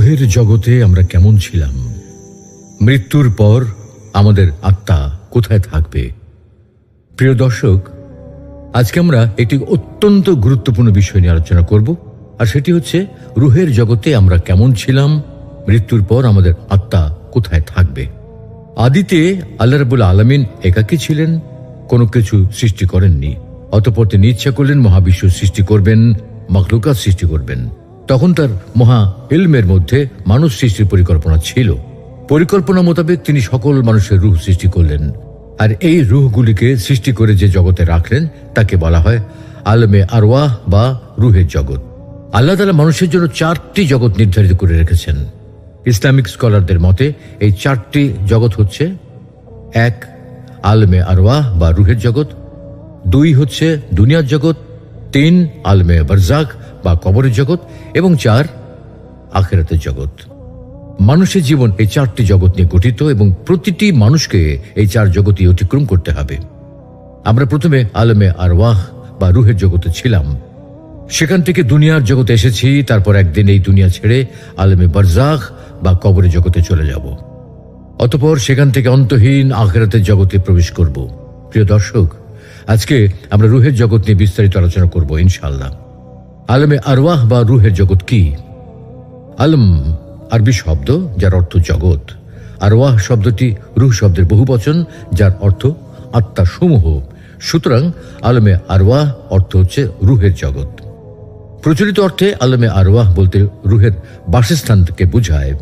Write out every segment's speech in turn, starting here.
রুহের জগতে আমরা কেমন ছিলাম, মৃত্যুর পর আমাদের আত্মা কোথায় থাকবে। প্রিয় দর্শক, আজকে আমরা একটি অত্যন্ত গুরুত্বপূর্ণ বিষয় নিয়ে আলোচনা করব, আর সেটি হচ্ছে রুহের জগতে আমরা কেমন ছিলাম, মৃত্যুর পর আমাদের আত্মা কোথায় থাকবে। আদিতে আল্লাহ রাব্বুল আলামিন একাকী ছিলেন, কোনো কিছু সৃষ্টি করেননি। অতঃপর তিনি ইচ্ছা করলেন মহাবিশ্ব সৃষ্টি করবেন, মাখলুকাত সৃষ্টি করবেন। তখন তার মহা ইলমের মধ্যে মানুষ সৃষ্টির পরিকল্পনা ছিল। পরিকল্পনা মোতাবেক তিনি সকল মানুষের রূহ সৃষ্টি করলেন, আর এই রূহগুলিকে সৃষ্টি করে যে জগতে রাখলেন তাকে বলা হয় আলমে আরওয়াহ বা রুহের জগৎ। আল্লাহ তাআলা মানুষের জন্য 4টি জগৎ নির্ধারিত করে রেখেছেন। ইসলামিক স্কলারদের মতে এই 4টি জগৎ হচ্ছে: 1 আলমে আরওয়াহ বা রুহের জগৎ, 2 হচ্ছে দুনিয়ার জগৎ, 3 আলমে বারজাখ বা কবরের জগৎ, এবং 4 আখিরাতের জগৎ। মানুষের জীবন এই 4টি জগৎ নিয়ে গঠিত এবং প্রতিটি মানুষকে এই 4 জগৎই অতিক্রম করতে হবে। আমরা প্রথমে আলমে আরওয়াহ বা রুহের জগতে ছিলাম, সেখান থেকে দুনিয়ার জগতে এসেছি। তারপর একদিন এই দুনিয়া ছেড়ে আলমে বারজাখ বা কবরের জগতে চলে যাব। অতঃপর সেখান থেকে অন্তহীন আখিরাতের জগতে প্রবেশ করব। প্রিয় দর্শক, আজকে আমরা রুহের জগৎ নিয়ে বিস্তারিত আলোচনা করব ইনশাআল্লাহ। আলমে আরওয়াহ বা রুহের জগৎ কি? আলম আরবি শব্দ যার অর্থ জগৎ। আরওয়াহ শব্দটি রুহ শব্দের বহুবচন যার অর্থ আত্মা সমূহ। সুতরাং আলমে আরওয়াহ অর্থ হচ্ছে রুহের জগৎ। প্রচলিত অর্থে আলমে আরওয়াহ বলতে রুহের বাসস্থানকে বোঝায়।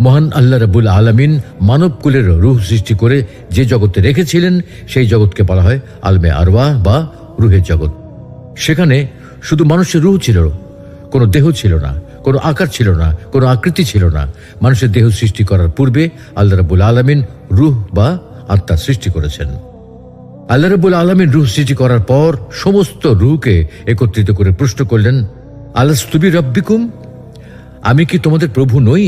মহান আল্লাহ রাব্বুল আলামিন মানব কুলের রুহ সৃষ্টি করে যে জগতে রেখেছিলেন সেই জগৎকে বলা হয় আলমে আরওয়াহ বা রুহের জগৎ। সেখানে শুধু মানুষের রুহ ছিল, কোনো দেহ ছিল না, কোনো আকার ছিল না, কোনো আকৃতি ছিল না। মানুষের দেহ সৃষ্টি করার পূর্বে আল্লাহ রাব্বুল আলামিন রুহ বা আত্মা সৃষ্টি করেছেন। আল্লাহ রাব্বুল আলামিন রুহ সৃষ্টি করার পর সমস্ত রুহকে একত্রিত করে প্রশ্ন করলেন, আলাস্তু বিরাব্বিকুম, আমি কি তোমাদের প্রভু নই?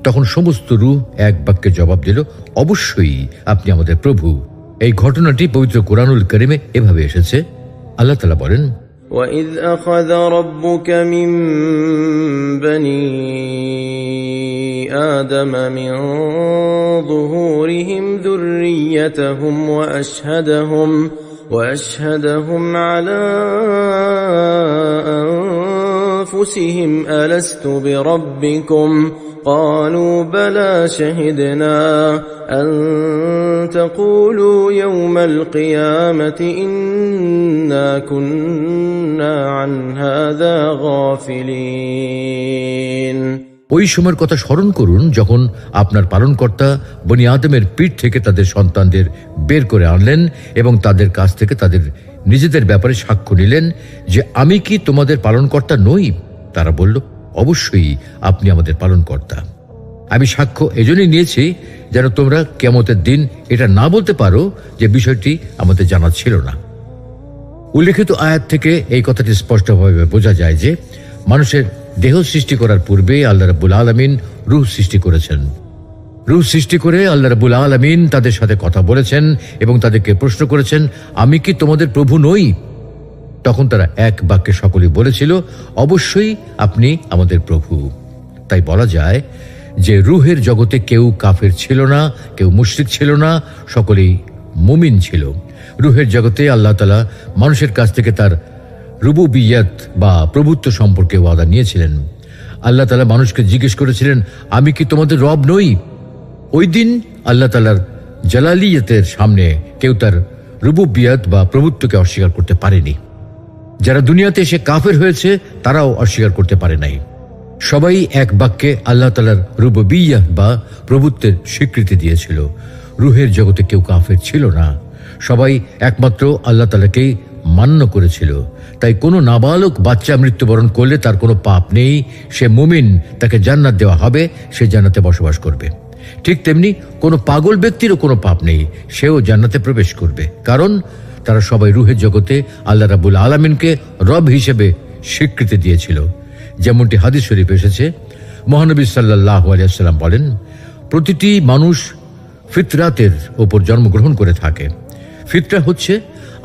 তখন সমস্ত রুহ এক বাক্যে জবাব দিল, অবশ্যই আপনি আমাদের প্রভু। এই ঘটনাটি পবিত্র কোরআনুল কারীমে এভাবে এসেছে। আল্লাহ তাআলা বলেন, وَإِذْ أَخَذَ رَبُّكَ مِنْ بَنِي آدَمَ مِنْ ظُهُورِهِمْ ذُرِّيَّتَهُمْ وَأَشْهَدَهُمْ عَلَى أَنفُسِهِمْ أَلَسْتُ بِرَبِّكُمْ قالوا بلى شهدنا أن تقولوا يوم القيامة إنا كنا عن هذا غافلين। ওই সময়ের কথা স্মরণ করুন যখন আপনার পালনকর্তা বনি আদমের পিঠ থেকে তাদের সন্তানদের বের করে আনলেন এবং তাদের কাছ থেকে তাদের নিজেদের ব্যাপারে সাক্ষ্য নিলেন যে আমি কি তোমাদের পালনকর্তা নই? তারা বলল, অবশ্যই আপনি আমাদের পালনকর্তা। আমি সাক্ষ্য এজন্যই নিয়েছি যেন তোমরা কিয়ামতের দিন এটা না বলতে পারো যে বিষয়টি আমাদের জানা ছিল না। উল্লেখিত আয়াত থেকে এই কথাটি স্পষ্টভাবে বোঝা যায় যে মানুষের দেহ সৃষ্টি করার পূর্বে আল্লাহ রাব্বুল আলামিন রূহ সৃষ্টি করেছেন। রূহ সৃষ্টি করে আল্লাহ রাব্বুল আলামিন তাদের সাথে কথা বলেছেন এবং তাদেরকে প্রশ্ন করেছেন, আমি কি তোমাদের প্রভু নই? তখন তারা এক বাক্যে সকলেই বলেছিল, অবশ্যই আপনি আমাদের প্রভু। তাই বলা যায় যে রুহের জগতে কেউ কাফের ছিল না, কেউ মুশরিক ছিল না, সকলেই মুমিন ছিল। রুহের জগতে আল্লাহ তাআলা মানুষের কাছ থেকে তার রুবুবিয়্যাত বা প্রভুত্ব সম্পর্কে ওয়াদা নিয়েছিলেন। আল্লাহ তাআলা মানুষকে জিজ্ঞেস করেছিলেন, আমি কি তোমাদের রব নই? ওই দিন আল্লাহ তাআলার জালালিয়তের সামনে কেউ তার রুবুবিয়্যাত বা প্রভুত্বকে অস্বীকার করতে পারেনি। যারা দুনিয়াতে এসে কাফের হয়েছে তারাও অস্বীকার করতে পারে নাই। সবাই এক বাক্যে আল্লাহ তাআলার রুবুবিয়্যাহ বা প্রভুত্বের স্বীকৃতি দিয়েছিল। রুহের জগতে কেউ কাফের ছিল না, সবাই একমাত্র আল্লাহ তাআলাকেই মান্য করেছিল। তাই কোনো নাবালক বাচ্চা মৃত্যুবরণ করলে তার কোনো পাপ নেই, সে মুমিন, তাকে জান্নাত দেওয়া হবে, সে জান্নাতে বসবাস করবে। ঠিক তেমনি কোনো পাগল ব্যক্তিরও কোনো পাপ নেই, সেও জান্নাতে প্রবেশ করবে, কারণ তারা সবাই রুহের জগতে আল্লাহ রাব্বুল আলামিনকে রব হিসেবে স্বীকৃতি দিয়েছিল। যেমনটি হাদিস শরীফ এসেছে, মহানবী সাল্লাল্লাহু আলাইহি ওয়াসাল্লাম বলেন, প্রতিটি মানুষ ফিতরাতের উপর জন্মগ্রহণ করে থাকে। ফিতরা হচ্ছে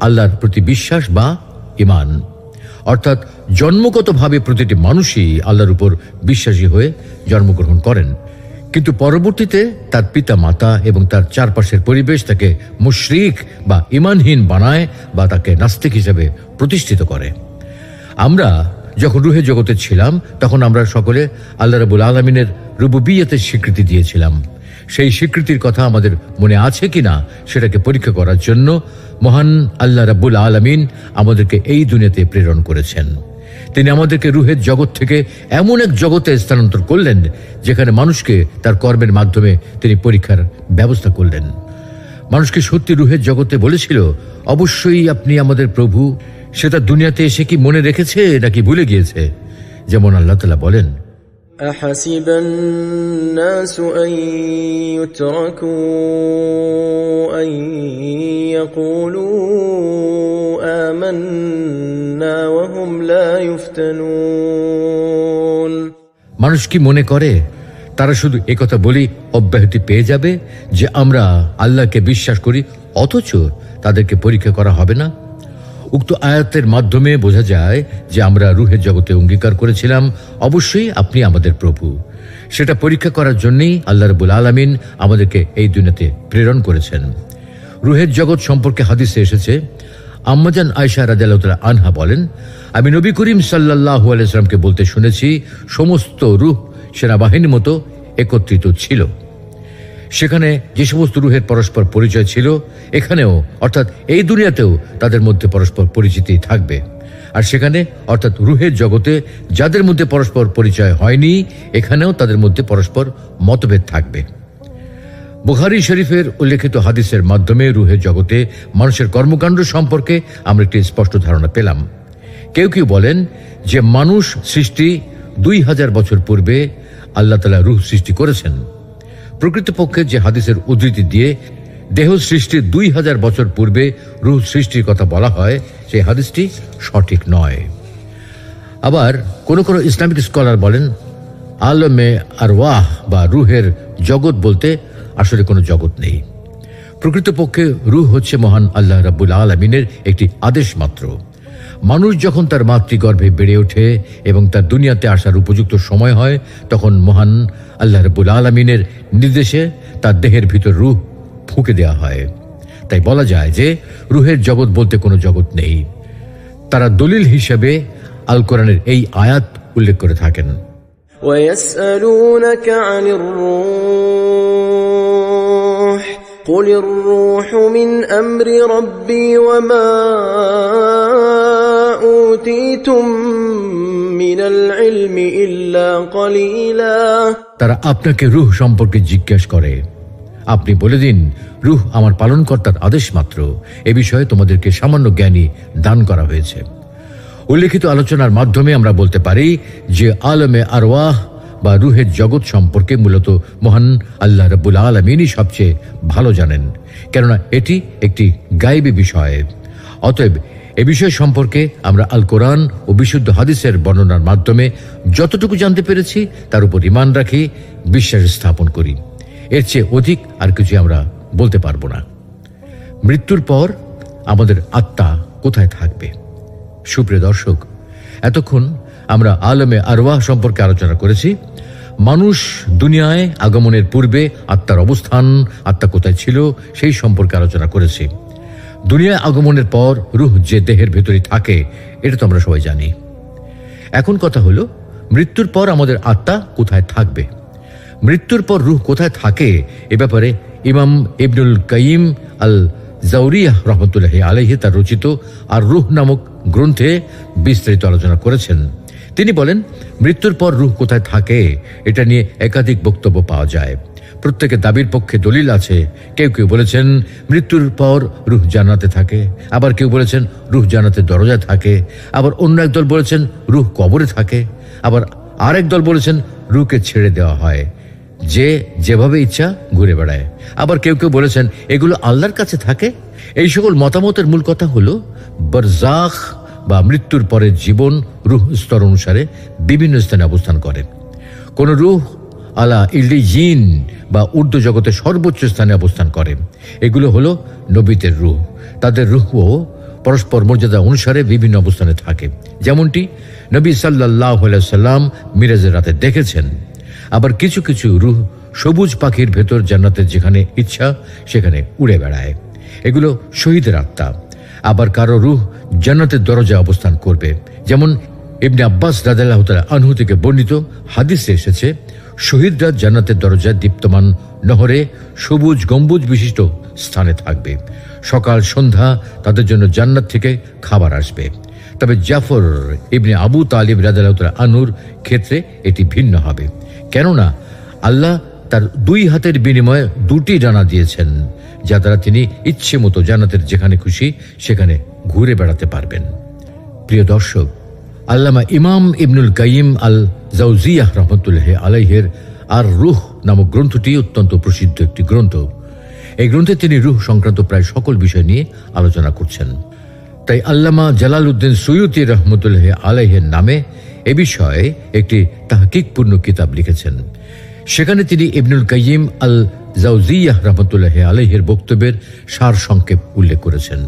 আল্লাহর প্রতি বিশ্বাস বা ঈমান, অর্থাৎ জন্মগতভাবে প্রতিটি মানুষই আল্লাহর উপর বিশ্বাসী হয়ে জন্মগ্রহণ করেন, কিন্তু পরবর্তীতে তার পিতা মাতা এবং তার চারপাশের পরিবেশ তাকে মুশরিক বা ঈমানহীন বানায় বা তাকে নাস্তিক হিসেবে প্রতিষ্ঠিত করে। আমরা যখন রুহে জগতে ছিলাম তখন আমরা সকলে আল্লাহ রাব্বুল আলামিনের রুবুবিয়তের স্বীকৃতি দিয়েছিলাম। সেই স্বীকৃতির কথা আমাদের মনে আছে কিনা সেটাকে পরীক্ষা করার জন্য মহান আল্লাহ রাব্বুল আলামিন আমাদেরকে এই দুনিয়াতে প্রেরণ করেছেন। তিনি আমাদেরকে রুহের জগৎ থেকে এমন এক জগতে স্থানান্তর করলেন যেখানে মানুষকে তার কর্মের মাধ্যমে তিনি পরীক্ষার ব্যবস্থা করলেন। মানুষকে সত্যি রুহের জগতে বলেছিল, অবশ্যই আপনি আমাদের প্রভু। সেটা দুনিয়াতে এসে কি মনে রেখেছে নাকি ভুলে গিয়েছে? যেমন আল্লাহ তাআলা বলেন, أحسب الناس أن يتركوا أن يقولوا آمنا وهم لا يفتنون। মানুষ কি মনে করে তারা শুধু একথা বলি অব্যাহতি পেয়ে যাবে যে আমরা আল্লাহকে বিশ্বাস করি, অথচ তাদেরকে পরীক্ষা করা হবে না? উক্ত আয়াতের মাধ্যমে বোঝা যায় যে আমরা রুহের জগতে অঙ্গীকার করেছিলাম, অবশ্যই আপনি আমাদের প্রভু। সেটা পরীক্ষা করার জন্যই আল্লাহ রাব্বুল আলামিন আমাদেরকে এই দুনিয়াতে প্রেরণ করেছেন। রুহের জগৎ সম্পর্কে হাদিসে এসেছে, আম্মাজান আয়েশা রাদিয়াল্লাহু তাআলা আনহা বলেন, আমি নবী করিম সাল্লাল্লাহু আলাইহি ওয়াসাল্লামকে বলতে শুনেছি, সমস্ত রূহ সেনাবাহিনীর মতো একত্রিত ছিল। সেখানে যে সমস্ত রুহের পরস্পর পরিচয় ছিল, এখানেও অর্থাৎ এই দুনিয়াতেও তাদের মধ্যে পরস্পর পরিচিতি থাকবে। আর সেখানে অর্থাৎ রুহের জগতে যাদের মধ্যে পরস্পর পরিচয় হয়নি, এখানেও তাদের মধ্যে পরস্পর মতভেদ থাকবে। বুখারী শরীফের উল্লেখিত হাদিসের মাধ্যমে রুহের জগতে মানুষের কর্মকাণ্ড সম্পর্কে আমরা একটি স্পষ্ট ধারণা পেলাম। কেউ কেউ বলেন যে মানুষ সৃষ্টি 2000 বছর পূর্বে আল্লাহ তাআলা রুহ সৃষ্টি করেছেন। প্রকৃতপক্ষে যে হাদিসের উদ্ধৃতি দিয়ে দেহ সৃষ্টির 2000 বছর পূর্বে রুহ সৃষ্টির কথা বলা হয়, সেই হাদিসটি সঠিক নয়। আবার কোন কোন ইসলামিক স্কলার বলেন, আলমে আরওয়াহ বা রুহের জগৎ বলতে আসলে কোনো জগৎ নেই। প্রকৃতপক্ষে রুহ হচ্ছে মহান আল্লাহ রাব্বুল আলামিনের একটি আদেশ মাত্র। মানুষ যখন তার মাতৃগর্ভে বেড়ে ওঠে এবং তার দুনিয়াতে আসার উপযুক্ত সময় হয়, তখন মহান আল্লাহ রাব্বুল আলামিনের নির্দেশে তার দেহের ভিতর রুহ ফুঁকে দেওয়া হয়। তাই বলা যায় যে রুহের জগৎ বলতে কোনো জগৎ নেই। তারা দলিল হিসেবে আল কোরআনের এই আয়াত উল্লেখ করে থাকেন। وَيَسْأَلُونَكَ عَنِ الرُّوحِ قُلِ الرُّوحُ مِنْ أَمْرِ رَبِّي وَمَا أُوتِيتُم مِّنَ الْعِلْمِ إِلَّا قَلِيلًا। তারা আপনাকে রূহ সম্পর্কে জিজ্ঞাসা করে, আপনি বলে দিন, রূহ আমার পালনকর্তার আদেশ মাত্র। এ বিষয়ে তোমাদেরকে সামান্য জ্ঞানী দান করা হয়েছে। উল্লেখিত আলোচনার মাধ্যমে আমরা বলতে পারি যে আলমে আরওয়াহ বা রুহের জগৎ সম্পর্কে মূলত মহান আল্লাহ রাব্বুল আলামিনই সবচেয়ে ভালো জানেন, কেননা এটি একটি গায়েবী বিষয়। অতএব এ বিষয় সম্পর্কে আমরা আল কোরআন ও বিশুদ্ধ হাদিসের বর্ণনার মাধ্যমে যতটুকু জানতে পেরেছি তার উপর ঈমান রাখি, বিশ্বাস স্থাপন করি। এর চেয়ে অধিক আর কিছু আমরা বলতে পারবো না। মৃত্যুর পর আমাদের আত্মা কোথায় থাকবে? সুপ্রিয় দর্শক, এতক্ষণ আমরা আলমে আরওয়াহ সম্পর্কে আলোচনা করেছি। মানুষ দুনিয়ায় আগমনের পূর্বে আত্মার অবস্থান, আত্মা কোথায় ছিল সেই সম্পর্কে আলোচনা করেছি। দুনিয়ায় আগমনের পর রূহ যে দেহের ভেতরে থাকে এটা তো আমরা সবাই জানি। এখন কথা হলো, মৃত্যুর পর আমাদের আত্মা কোথায় থাকবে? মৃত্যুর পর রূহ কোথায় থাকে এ ব্যাপারে ইমাম ইবনুল কাইয়িম আল জাওরিয়াহ রহমতুল্লাহি আলাইহি তার রচিত আর রূহ নামক গ্রন্থে বিস্তারিত আলোচনা করেছেন। তিনি বলেন, মৃত্যুর পর রূহ কোথায় থাকে এটা নিয়ে একাধিক বক্তব্য পাওয়া যায়। প্রত্যেকের দাবির পক্ষে দলিল আছে। কেউ কেউ বলেছেন মৃত্যুর পর রূহ জান্নাতে থাকে, আবার কেউ বলেছেন রূহ জান্নাতের দরজায় থাকে, আবার অন্য একদল বলেছেন রূহ কবরে থাকে, আবার আরেক দল বলেছেন রূহকে ছেড়ে দেওয়া হয়, যে যেভাবে ইচ্ছা ঘুরে বেড়ায়। আবার কেউ কেউ বলেছেন এগুলো আল্লাহর কাছে থাকে। এই সকল মতামতের মূল কথা হলো, বারজাখ বা মৃত্যুর পরের জীবন রূহ স্তর অনুসারে বিভিন্ন স্থানে অবস্থান করে। কোন রূহ আলা ইল্লিয়িন বা ঊর্ধ্ব জগতের সর্বোচ্চ স্থানে অবস্থান করে। এগুলো হলো নবীদের রূহ। তাদের রূহও পরস্পর মর্যাদা অনুসারে বিভিন্ন অবস্থানে থাকে, যেমনটি নবী সাল্লাল্লাহু আলাইহি সাল্লাম মিরাজের রাতে দেখেছেন। আবার কিছু কিছু রূহ সবুজ পাখির ভেতর জান্নাতের যেখানে ইচ্ছা সেখানে উড়ে বেড়ায়, এগুলো শহীদের আত্মা। আবার কারো রূহ জান্নাতের দরজায় অবস্থান করবে, যেমন ইবনে আব্বাস রাদিয়াল্লাহু তাআলা আনহু থেকে বর্ণিত হাদিসে এসেছে, শহীদরা জান্নাতের দরজায় দীপ্তমান নহরে সবুজ গম্বুজ বিশিষ্ট স্থানে থাকবে। সকাল সন্ধ্যা তাদের জন্য জান্নাত থেকে খাবার আসবে। তবে জাফর ইবনে আবু তালিব রাদিয়াল্লাহু তাআলা আনহুর ক্ষেত্রে এটি ভিন্ন হবে, কেননা আল্লাহ তার 2 হাতের বিনিময়ে 2টি ডানা দিয়েছেন, যা দ্বারা তিনি ইচ্ছে মতো জান্নাতের যেখানে খুশি সেখানে ঘুরে বেড়াতে পারবেন। প্রিয় দর্শক, আল্লামা ইমাম ইবনুল কাইয়িম আল জাওজিয়াহ রাহমাতুল্লাহ আলাইহির আর রূহ নামক গ্রন্থটি অত্যন্ত প্রসিদ্ধ একটি গ্রন্থ। এই গ্রন্থে তিনি রূহ সংক্রান্ত প্রায় সকল বিষয় নিয়ে আলোচনা করছেন। তাই আল্লামা জালালউদ্দিন সুয়ুতী রাহমাতুল্লাহ আলাইহির নামে এ বিষয়ে একটি তাহকিকপূর্ণ কিতাব লিখেছেন। সেখানে তিনি ইবনুল কাইয়িম আল জাওজিয়াহ রাহমাতুল্লাহ আলাইহির বক্তব্যের সার সংক্ষেপ উল্লেখ করেছেন।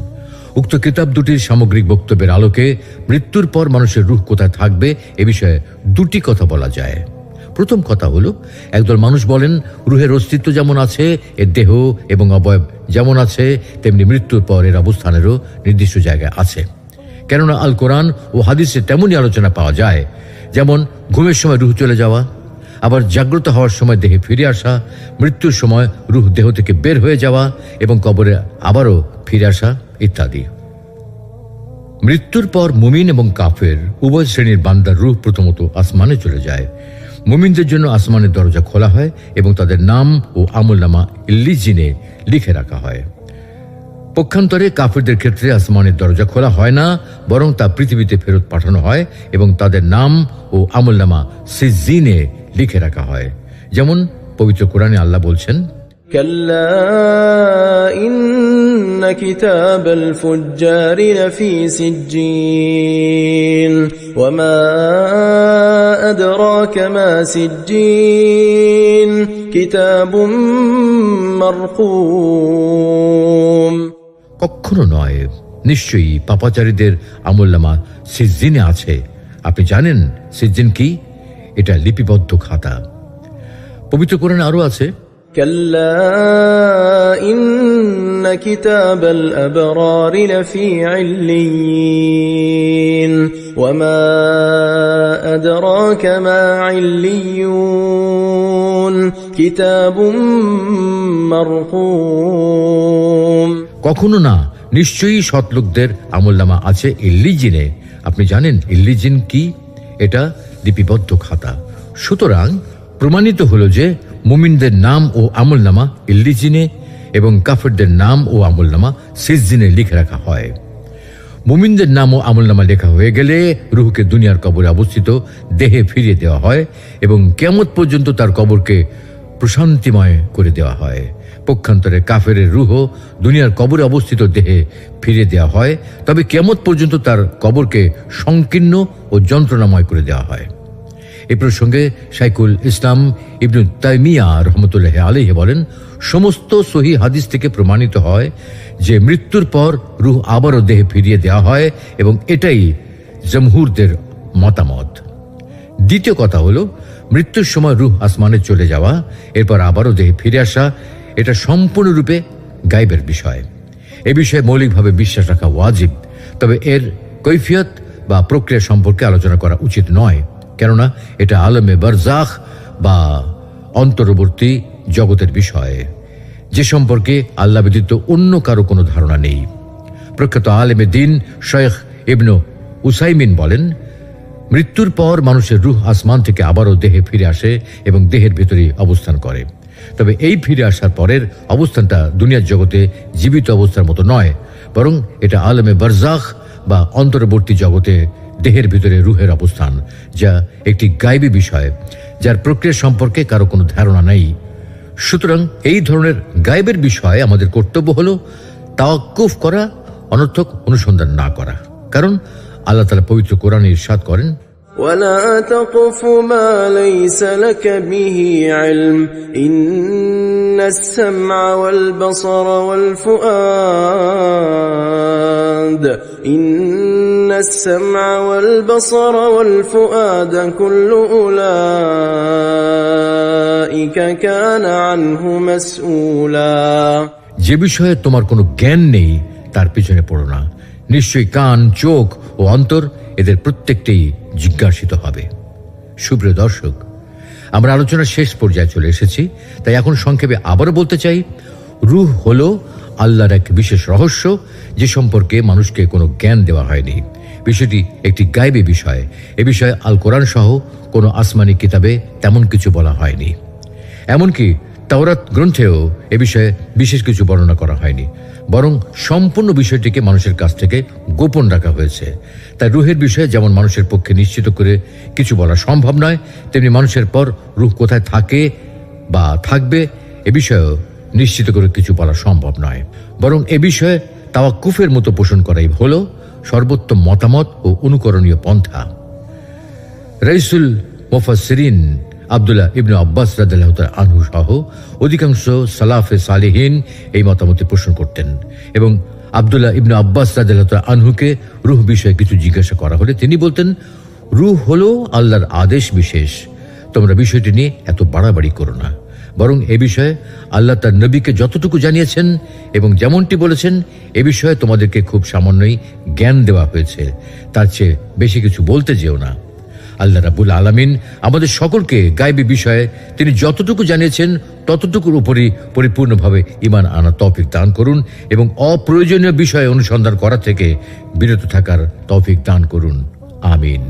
উক্ত কিতাব দুটির সামগ্রিক বক্তব্যের আলোকে মৃত্যুর পর মানুষের রূহ কোথায় থাকবে এ বিষয়ে 2টি কথা বলা যায়। প্রথম কথা হলো, একদল মানুষ বলেন রূহের অস্তিত্ব যেমন আছে, এর দেহ এবং অবয়ব যেমন আছে, তেমনি মৃত্যুর পর এর অবস্থানেরও নির্দিষ্ট জায়গায় আছে। কেননা আল কোরআন ও হাদিসে তেমনই আলোচনা পাওয়া যায়, যেমন ঘুমের সময় রূহ চলে যাওয়া, আবার জাগ্রত হওয়ার সময় দেহে ফিরে আসা, মৃত্যুর সময় রূহ দেহ থেকে বের হয়ে যাওয়া এবং কবরে আবারও ফিরে আসা ইত্যাদি। মৃত্যুর পর মুমিন এবং কাফের উভয় শ্রেণীর বান্দার রূহ প্রথমত আসমানে চলে যায়। মুমিনদের জন্য আসমানের দরজা খোলা হয় এবং তাদের নাম ও আমলনামা ইল্লিজিনে লিখে রাখা হয়। পক্ষান্তরে কাফেরদের ক্ষেত্রে আসমানের দরজা খোলা হয় না, বরং তা পৃথিবীতে ফেরত পাঠানো হয় এবং তাদের নাম ও আমলনামা সিজ্জিনে লিখে রাখা হয়। যেমন পবিত্র কোরআনে আল্লাহ বলছেন, كلا إن كتاب الفجار لفي سجين وما أدراك ما سجين كتاب مرقوم। কখনো নয়, নিশ্চয়ই পাপাচারীদের আমলনামা সিজ্জিনে আছে। আপনি জানেন সিজ্জিন কি? এটা লিপিবদ্ধ খাতা। পবিত্র কোরআনে আরো আছে, كلا إن كتاب الأبرار لفي عليين وما أدراك ما عليون كتاب مرقوم। কখনো না, নিশ্চয়ই সৎলোকদের আমলনামা আছে ইল্লিজিনে। আপনি জানেন ইল্লিজিন কি? এটা লিপিবদ্ধ খাতা। সুতরাং প্রমাণিত হলো যে মুমিনদের নাম ও আমলনামা ইল্লিজিনে এবং কাফেরদের নাম ও আমলনামা সিজ্জিনে লিখে রাখা হয়। মুমিনদের নাম ও আমলনামা লেখা হয়ে গেলে রূহকে দুনিয়ার কবরে অবস্থিত দেহে ফিরিয়ে দেওয়া হয় এবং কিয়ামত পর্যন্ত তার কবরকে প্রশান্তিময় করে দেওয়া হয়। পক্ষান্তরে কাফেরের রূহ দুনিয়ার কবরে অবস্থিত দেহে ফিরিয়ে দেওয়া হয়, তবে কিয়ামত পর্যন্ত তার কবরকে সংকীর্ণ ও যন্ত্রণাময় করে দেওয়া হয়। এ প্রসঙ্গে শাইখুল ইসলাম ইবনু তাইমিয়া রহমতুল্লাহ আলাইহি বলেন, সমস্ত সহিহ হাদিস থেকে প্রমাণিত হয় যে মৃত্যুর পর রূহ আবারও দেহে ফিরিয়ে দেওয়া হয় এবং এটাই জমহুরদের মতামত। দ্বিতীয় কথা হলো, মৃত্যুর সময় রূহ আসমানে চলে যাওয়া, এরপর আবারও দেহে ফিরে আসা, এটা সম্পূর্ণরূপে গায়বের বিষয়। এ বিষয়ে মৌলিকভাবে বিশ্বাস রাখা ওয়াজিব, তবে এর কৈফিয়ত বা প্রক্রিয়া সম্পর্কে আলোচনা করা উচিত নয়, কেননা এটা আলমে বারজাখ বা অন্তর্বর্তী জগতের বিষয়, যে সম্পর্কে আল্লাহ ব্যতীত অন্য কারো কোনো ধারণা নেই। প্রখ্যাত আলেমে দ্বীন শেখ ইবনু উসাইমিন বলেন, মৃত্যুর পর মানুষের রূহ আসমান থেকে আবারও দেহে ফিরে আসে এবং দেহের ভিতরে অবস্থান করে। তবে এই ফিরে আসার পরের অবস্থানটা দুনিয়ার জগতে জীবিত অবস্থার মতো নয়, বরং এটা আলমে বারজাখ বা অন্তর্বর্তী জগতে দেহের ভিতরে রূহের অবস্থান, যা একটি গায়বী বিষয়, যার প্রক্রিয়া সম্পর্কে কারো কোনো ধারণা নেই। সুতরাং এই ধরনের গায়বের বিষয়ে আমাদের কর্তব্য হলো তাওয়াক্কুফ করা, অনর্থক অনুসন্ধান না করা। কারণ আল্লাহ তাআলা পবিত্র কোরআনে ইরশাদ করেন, ولا تقف ما ليس لك به علم إن السمع والبصر والفؤاد إن السمع والبصر والفؤاد كل أولئك كان عنه مسؤولا। যে বিষয়ে তোমার কোনো জ্ঞান নেই তার পিছনে পড়ো না। নিশ্চয়ই কান, চোখ ও অন্তর এদের প্রত্যেকটাই জিজ্ঞাসিত হবে। সুপ্রিয় দর্শক, আমরা আলোচনার শেষ পর্যায়ে চলে এসেছি, তাই এখন সংক্ষেপে আবারও বলতে চাই, রূহ হলো আল্লাহর এক বিশেষ রহস্য, যে সম্পর্কে মানুষকে কোনো জ্ঞান দেওয়া হয়নি। বিষয়টি একটি গায়বী বিষয়। এ বিষয়ে আল কোরআন সহ কোনো আসমানি কিতাবে তেমন কিছু বলা হয়নি। এমনকি তাওরাত গ্রন্থেও এ বিষয়ে বিশেষ কিছু বর্ণনা করা হয়নি, বরং সম্পূর্ণ বিষয়টিকে মানুষের কাছ থেকে গোপন রাখা হয়েছে। তাই রূহের বিষয়ে যেমন মানুষের পক্ষে নিশ্চিত করে কিছু বলা সম্ভব নয়, তেমনি মানুষের পর রূহ কোথায় থাকে বা থাকবে এ বিষয়েও নিশ্চিত করে কিছু বলা সম্ভব নয়। বরং এ বিষয়ে তাওয়াক্কুফের মতো পোষণ করাই হলো সর্বোত্তম মতামত ও অনুকরণীয় পন্থা। রাইসুল মুফাসসিরিন আব্দুল্লাহ ইবনে আব্বাস রাদিয়াল্লাহু তাআলা আনহু সহ অধিকাংশ সালাফে সালেহিন এই মতামতে পোষণ করতেন, এবং আব্দুল্লাহ ইবনে আব্বাস রাদিয়াল্লাহু তাআলা আনহুকে রূহ বিষয়ে কিছু জিজ্ঞাসা করা হলে তিনি বলতেন, রূহ হলো আল্লাহর আদেশ বিশেষ, তোমরা বিষয়টি নিয়ে এত বাড়াবাড়ি করো না। বরং এ বিষয়ে আল্লাহ তার নবীকে যতটুকু জানিয়েছেন এবং যেমনটি বলেছেন, এ বিষয়ে তোমাদেরকে খুব সামান্যই জ্ঞান দেওয়া হয়েছে, তার চেয়ে বেশি কিছু বলতে যেও না। আল্লাহ রাব্বুল আলামিন আমাদের সকলকে গায়বী বিষয়ে তিনি যতটুকু জানিয়েছেন ততটুকুর উপরই পরিপূর্ণভাবে ঈমান আনার তৌফিক দান করুন, এবং অপ্রয়োজনীয় বিষয়ে অনুসন্ধান করা থেকে বিরত থাকার তৌফিক দান করুন। আমিন।